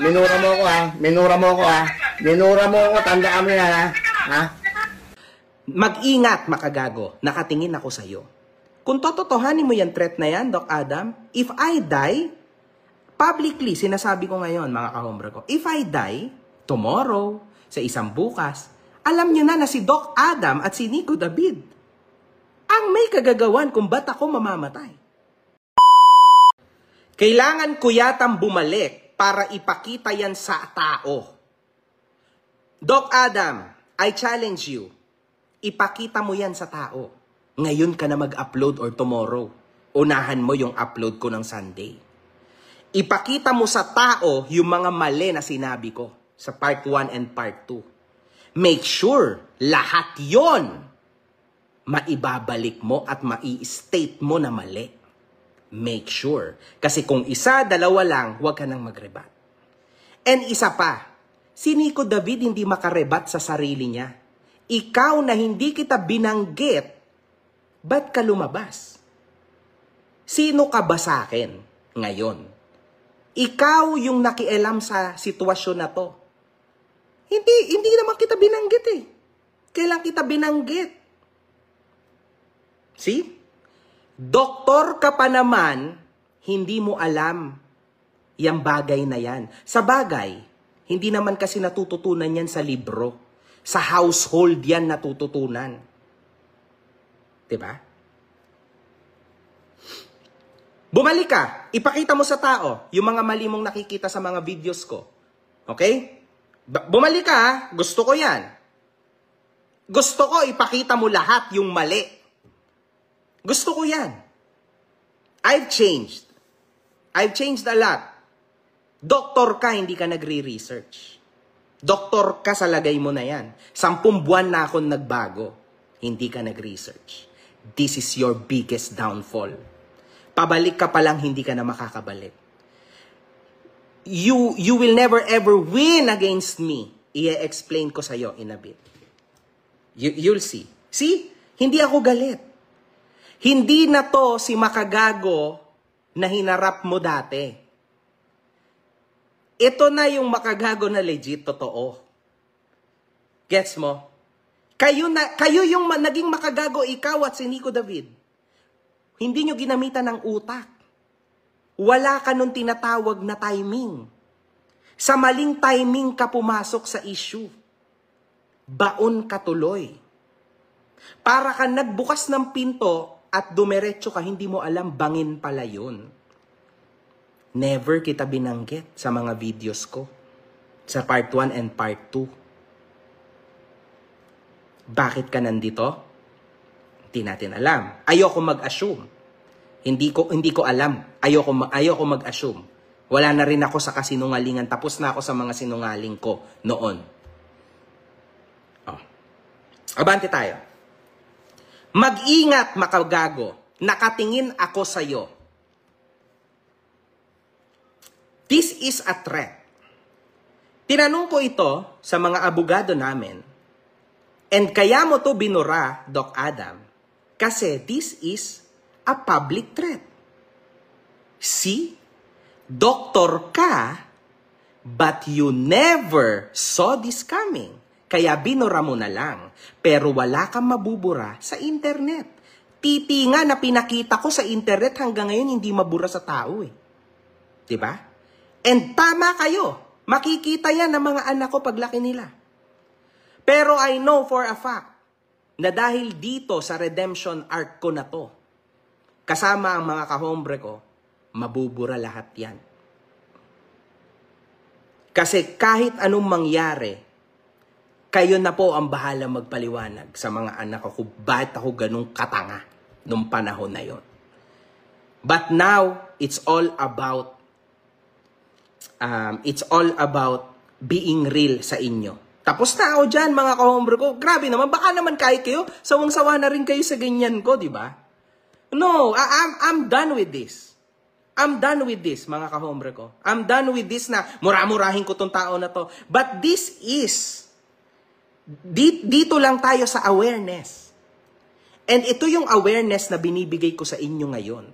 Minura mo ako ha. Minura mo ako ha. Minura mo ako, tandaan mo yan ha. Ha? Mag-ingat, makagago. Nakatingin ako sa'yo. Kung tototohanin mo yung threat na yan, Doc Adam, if I die, publicly, sinasabi ko ngayon, mga kahombre ko, if I die, tomorrow, sa isang bukas, alam nyo na si Doc Adam at si Nico David ang may kagagawan kung ba't ako mamamatay. Kailangan ko yatang bumalik para ipakita yan sa tao. Doc Adam, I challenge you. Ipakita mo yan sa tao. Ngayon ka na mag-upload or tomorrow. Unahan mo yung upload ko ng Sunday. Ipakita mo sa tao yung mga mali na sinabi ko sa part 1 and part 2. Make sure lahat yon maibabalik mo at mai-state mo na mali. Make sure. Kasi kung isa, dalawa lang, huwag ka nang magrebat. And isa pa, si Nico David hindi makarebat sa sarili niya. Ikaw na hindi kita binanggit, ba't ka lumabas? Sino ka ba sa akin ngayon? Ikaw yung nakialam sa sitwasyon na to. Hindi naman kita binanggit eh. Kailan kita binanggit? See? Doktor ka pa naman, hindi mo alam yung bagay na yan. Sa bagay, hindi naman kasi natututunan yan sa libro. Sa household yan natututunan. Diba? Bumalik ka, ipakita mo sa tao yung mga mali mong nakikita sa mga videos ko. Okay? Bumalik ka ha, gusto ko yan. Gusto ko ipakita mo lahat yung mali. Gusto ko yan. I've changed. I've changed a lot. Doktor ka, hindi ka nagre-research. Doktor ka sa lagay mo na yan. 10 buwan na akong nagbago. Hindi ka nag-research. This is your biggest downfall. Pabalik ka pa lang, hindi ka na makakabalik. You will never ever win against me. I-explain ko sa'yo in a bit. You'll see. See? Hindi ako galit. Hindi na to si makagago na hinarap mo dati. Ito na yung makagago na legit, totoo. Gets mo? Kayo yung naging makagago, ikaw at si Nico David. Hindi nyo ginamitan ng utak. Wala ka nung tinatawag na timing. Sa maling timing ka pumasok sa issue. Baon ka tuloy. Para ka nagbukas ng pinto at dumiretso ka, hindi mo alam, bangin pala yun. Never kita binanggit sa mga videos ko. Sa part 1 and part 2. Bakit ka nandito? Hindi natin alam. Ayoko mag-assume. Hindi ko alam. Ayoko mag-assume. Wala na rin ako sa kasinungalingan. Tapos na ako sa mga sinungaling ko noon. Abante tayo. Mag-ingat, makagago. Nakatingin ako sa'yo. This is a threat. Tinanong ko ito sa mga abogado namin. And kaya mo to binura, Doc Adam, kasi this is a public threat. See? Doktor ka, but you never saw this coming. Kaya binura mo na lang. Pero wala kang mabubura sa internet. Titi nga na pinakita ko sa internet hanggang ngayon hindi mabura sa tao eh. Diba? And tama kayo. Makikita yan ng mga anak ko paglaki nila. Pero I know for a fact na dahil dito sa redemption arc ko na to, kasama ang mga kahombre ko, mabubura lahat yan. Kasi kahit anong mangyari, kayo na po ang bahala magpaliwanag sa mga anak ko kung bakit ako ganung katanga nung panahon na yon. But now, it's all about being real sa inyo. Tapos na ako dyan, mga kahombre ko. Grabe naman, baka naman kahit kayo, sawang-sawa na rin kayo sa ganyan ko, di ba? No, I'm done with this. I'm done with this, mga kahombre ko. I'm done with this na mura-murahin ko tong tao na to. But this is, dito lang tayo sa awareness. And ito yung awareness na binibigay ko sa inyo ngayon.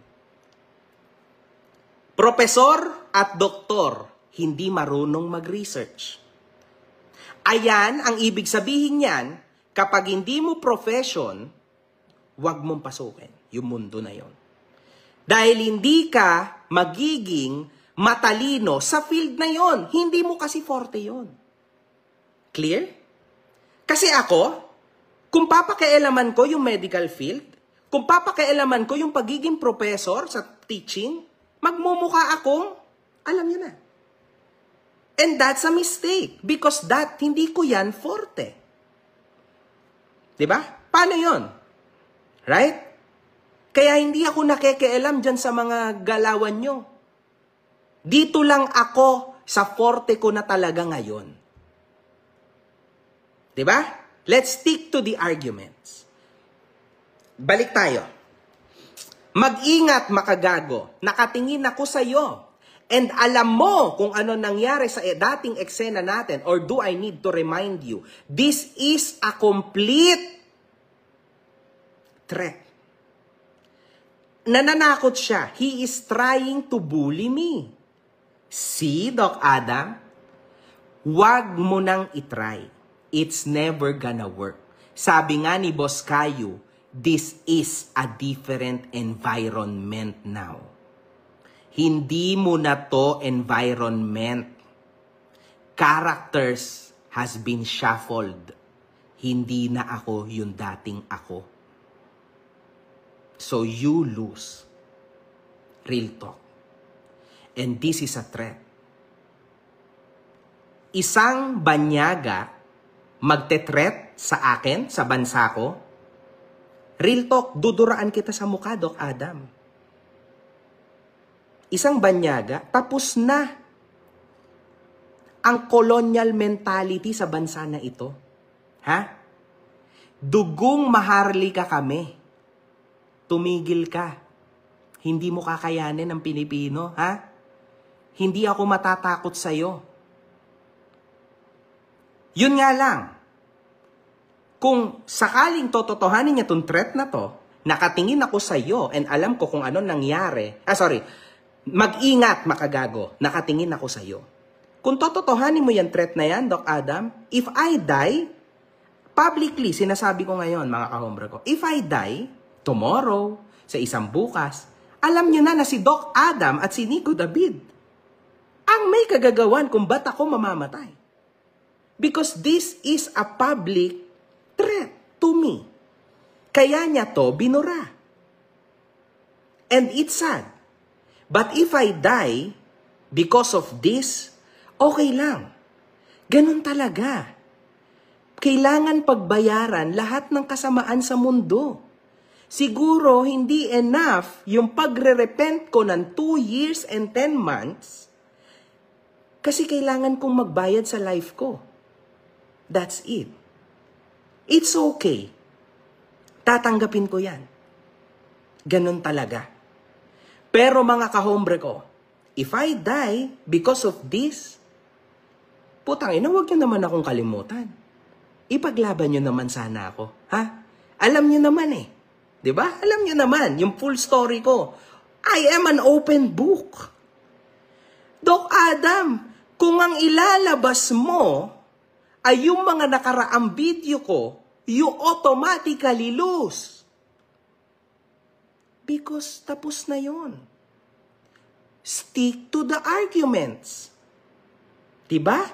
Profesor at doktor, hindi marunong mag-research. Ayan ang ibig sabihin niyan, kapag hindi mo profession, huwag mong pasukin yung mundo na yon. Dahil hindi ka magiging matalino sa field na yon. Hindi mo kasi forte yon. Clear? Kasi ako, kung papakialaman ko yung medical field, kung papakialaman ko yung pagiging professor sa teaching, magmumukha akong, alam niyo na. And that's a mistake because hindi ko yan forte. Diba? Paano yon? Right? Kaya hindi ako nakikialam dyan sa mga galawan nyo. Dito lang ako sa forte ko na talaga ngayon. Diba? Let's stick to the arguments. Balik tayo. Mag-ingat, makagago. Nakatingin ako sa'yo. And alam mo kung ano nangyari sa dating eksena natin, or do I need to remind you? This is a complete threat. Nananakot siya. He is trying to bully me. See, Doc Adam? Huwag mo nang itry. It's never gonna work. Sabi nga ni Boss Caillou, this is a different environment now. Hindi mo na to environment. Characters has been shuffled. Hindi na ako yung dating ako. So you lose. Real talk. And this is a threat. Isang banyaga magte-threat sa akin, sa bansa ko. Real talk, duduraan kita sa mukha, Doc Adam. Isang banyaga, tapos na ang colonial mentality sa bansa na ito. Ha? Dugong maharlika kami. Tumigil ka. Hindi mo kakayanin ang Pilipino, ha? Hindi ako matatakot sa'yo. Yun nga lang. Kung sakaling tototohanin niya itong threat na to, nakatingin ako sa'yo and alam ko kung ano nangyari. Mag-ingat, makagago. Nakatingin ako sa'yo. Kung tototohanin mo yung threat na yan, Doc Adam, if I die, publicly, sinasabi ko ngayon, mga kahombre ko, if I die, tomorrow, sa isang bukas, alam nyo na si Doc Adam at si Nico David ang may kagagawan kung ba't ako mamamatay. Because this is a public threat to me. Kaya niya to binura. And it's sad. But if I die because of this, okay lang. Ganun talaga. Kailangan pagbayaran lahat ng kasamaan sa mundo. Siguro hindi enough yung pagre-repent ko ng 2 years and 10 months kasi kailangan kong magbayad sa life ko. That's it. It's okay. Tatanggapin ko yan. Ganun talaga. Pero mga kahombre ko, if I die because of this, putang ina, huwag nyo naman akong kalimutan. Ipaglaban nyo naman sana ako. Ha? Alam nyo naman eh. Diba? Alam nyo naman, yung full story ko. I am an open book. Doc Adam, kung ang ilalabas mo ay yung mga nakaraang video ko, you automatically lose. Because tapos na yon. Stick to the arguments. Diba?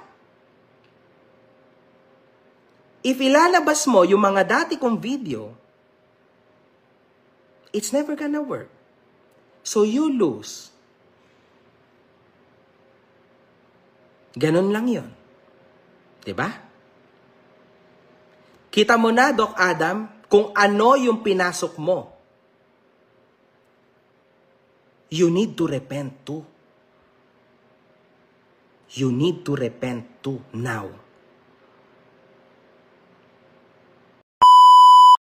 If ilalabas mo yung mga dati kong video, it's never gonna work. So you lose. Ganon lang yon. Diba? Kita mo na, Doc Adam, kung ano yung pinasok mo. You need to repent too. You need to repent too now.